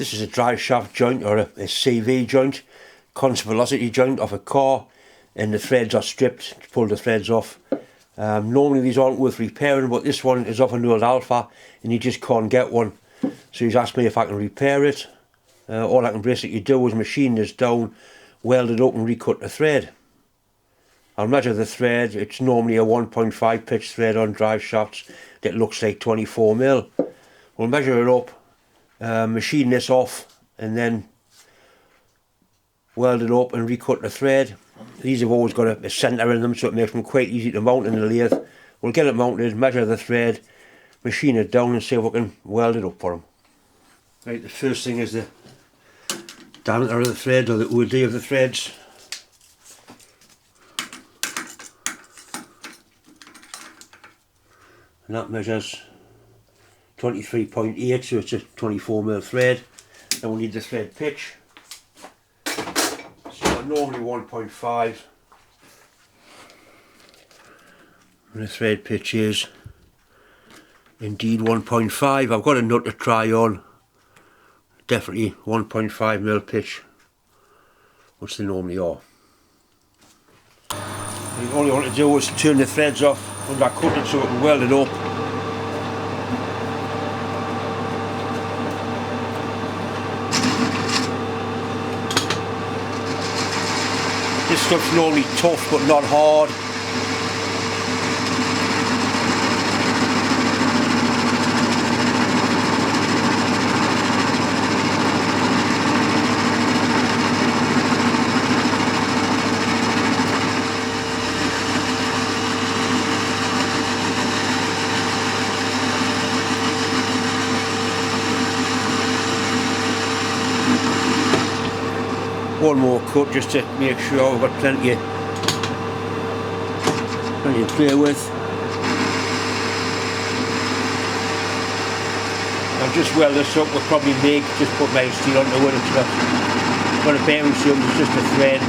This is a drive shaft joint, or a CV joint, constant velocity joint of a car, and the threads are stripped to pull the threads off. Normally these aren't worth repairing, but this one is off an old Alpha and you just can't get one. So he's asked me if I can repair it. All I can basically do is machine this down, weld it up and recut the thread. I'll measure the thread. It's normally a 1.5 pitch thread on drive shafts that looks like 24mm. We'll measure it up, machine this off, and then weld it up and recut the thread. These have always got a centre in them, so it makes them quite easy to mount in the lathe. We'll get it mounted, measure the thread, machine it down and see if we can weld it up for them. Right, the first thing is the diameter of the thread, or the OD of the threads. And that measures 23.8, so it's a 24mm thread. Then we need the thread pitch. So normally 1.5. And the thread pitch is indeed 1.5. I've got a nut to try on. Definitely 1.5mm pitch, which they normally are. And all you want to do is turn the threads off when I cut it so it can weld it up. This stuff's normally tough but not hard. One more cut just to make sure we've got plenty to play with. I'll just weld this up. We'll probably just put my steel onto it. It's got a bearing seal, it's just a thread.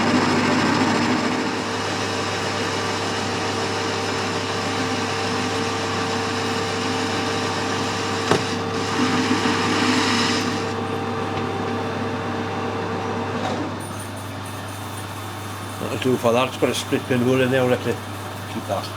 That'll do for that. It's got a split pin hole in there. We'll have to keep that.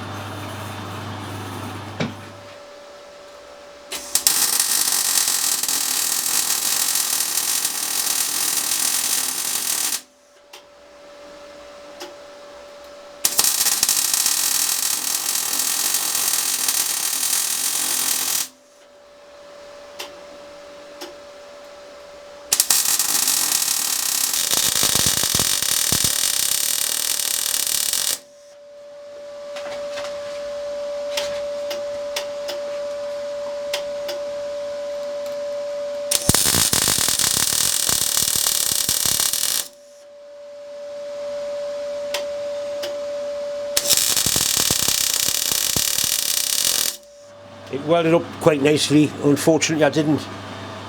It welded up quite nicely. Unfortunately I didn't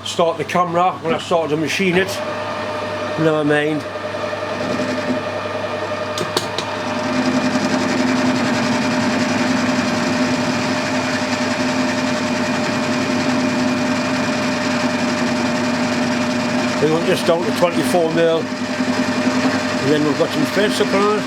start the camera when I started to machine it. Never mind. We went just down to 24mm and then we've got some threads up on it.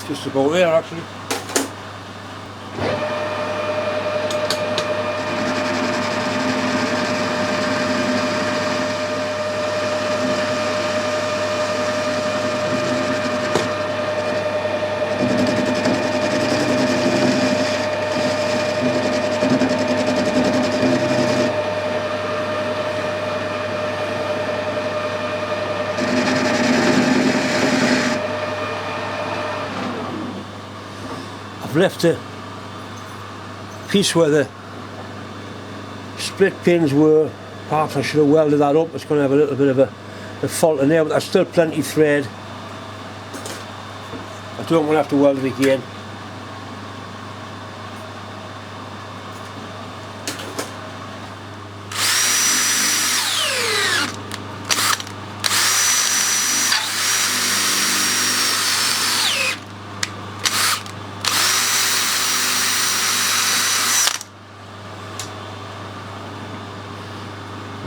Just about there actually. I've left a piece where the split pins were, perhaps I should have welded that up. It's going to have a little bit of a fault in there, but there's still plenty of thread. I don't want to have to weld it again.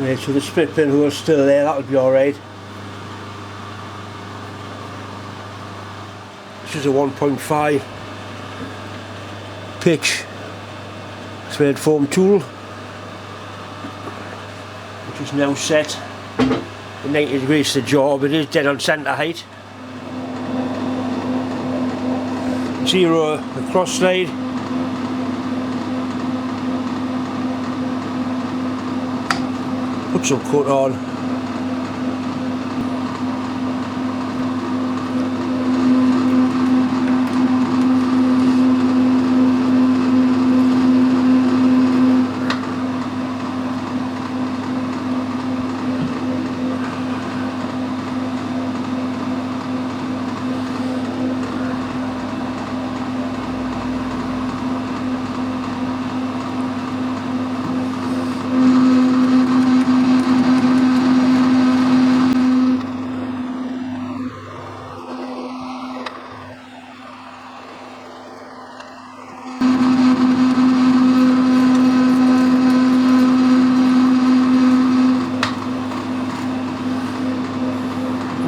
Right, so the split pin hole's still there, that'll be alright. This is a 1.5 pitch thread foam tool, which is now set at 90 degrees to the job. It is dead on centre height. 0 the cross slide. Put some cut on.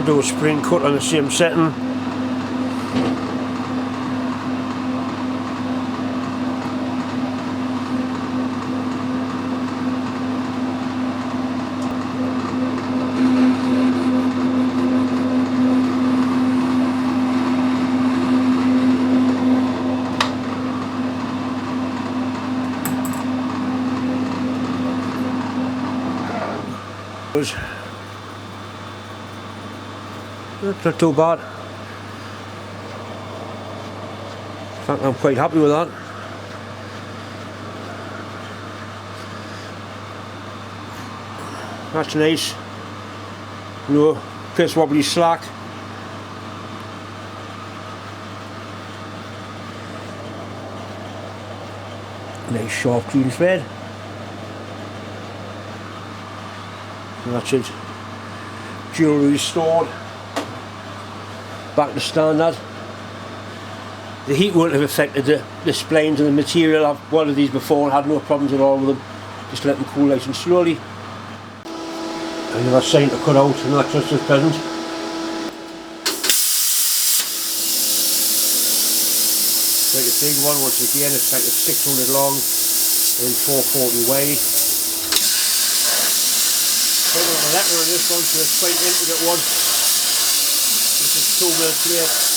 Do a spring cut on the same setting. Not too bad. In fact, I'm quite happy with that. That's nice. No piss wobbly slack. Nice sharp clean thread. And that's it. Jewellery restored. Back to standard. The heat won't have affected the splines and the material. I've welded these before and had no problems at all with them. Just let them cool nice and slowly. Another sign to cut out, and that's just as present. Like a big one, once again, it's like a 600 long and 440 wide. Quite a lot of letter on this one, so it's quite an intricate one. This is 2 mil plate.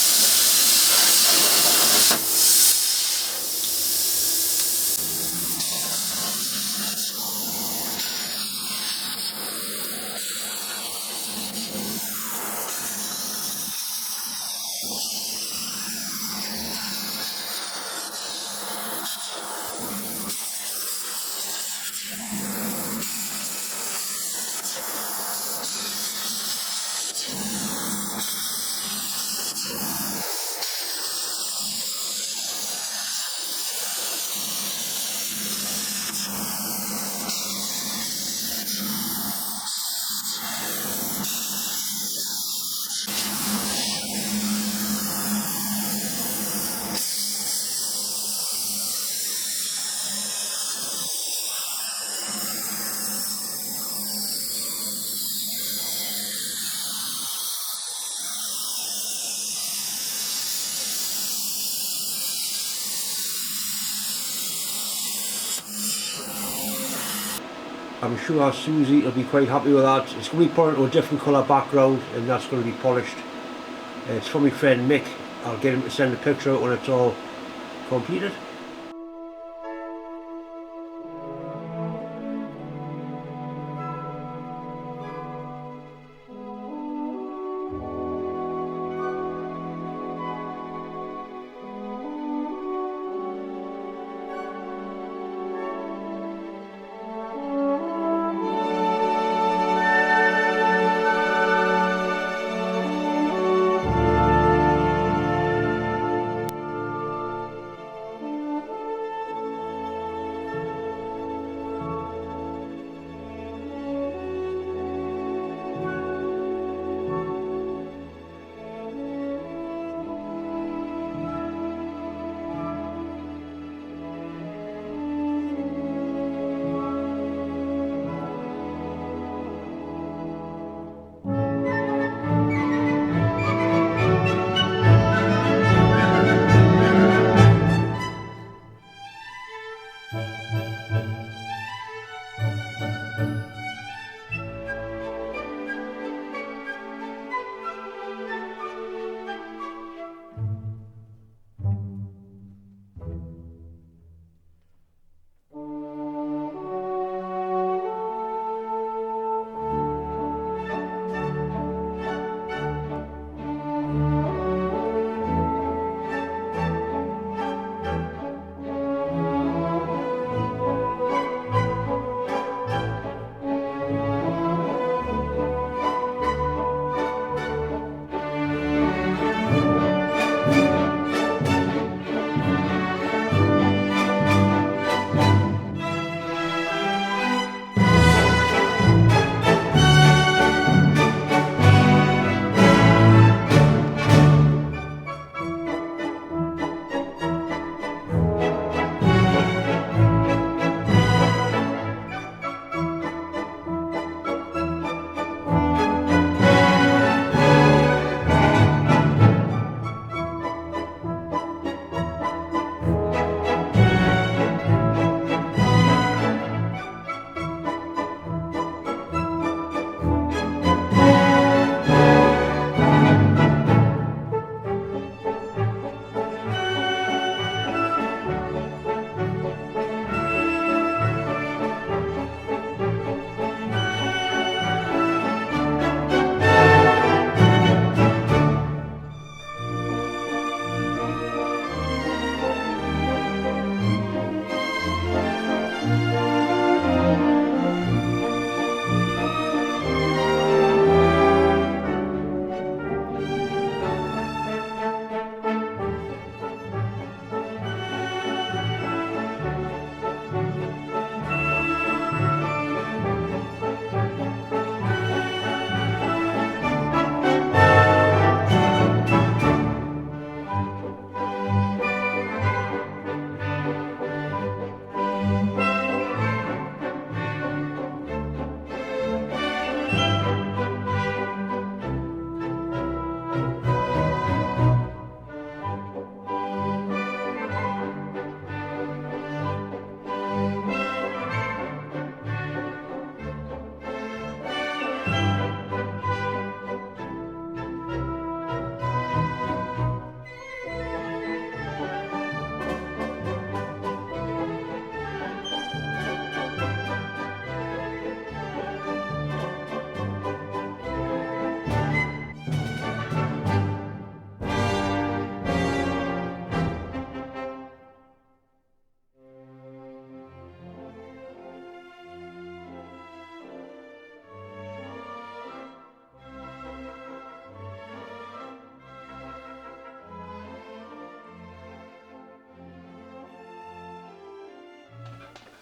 I'm sure Susie will be quite happy with that. It's going to be put into a different colour background, and that's going to be polished. It's from my friend Mick. I'll get him to send a picture out when it's all completed.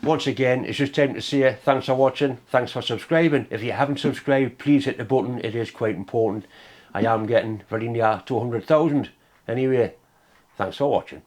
Once again, it's just time to say thanks for watching, thanks for subscribing. If you haven't subscribed, please hit the button, it is quite important. I am getting very near 200,000. Anyway, thanks for watching.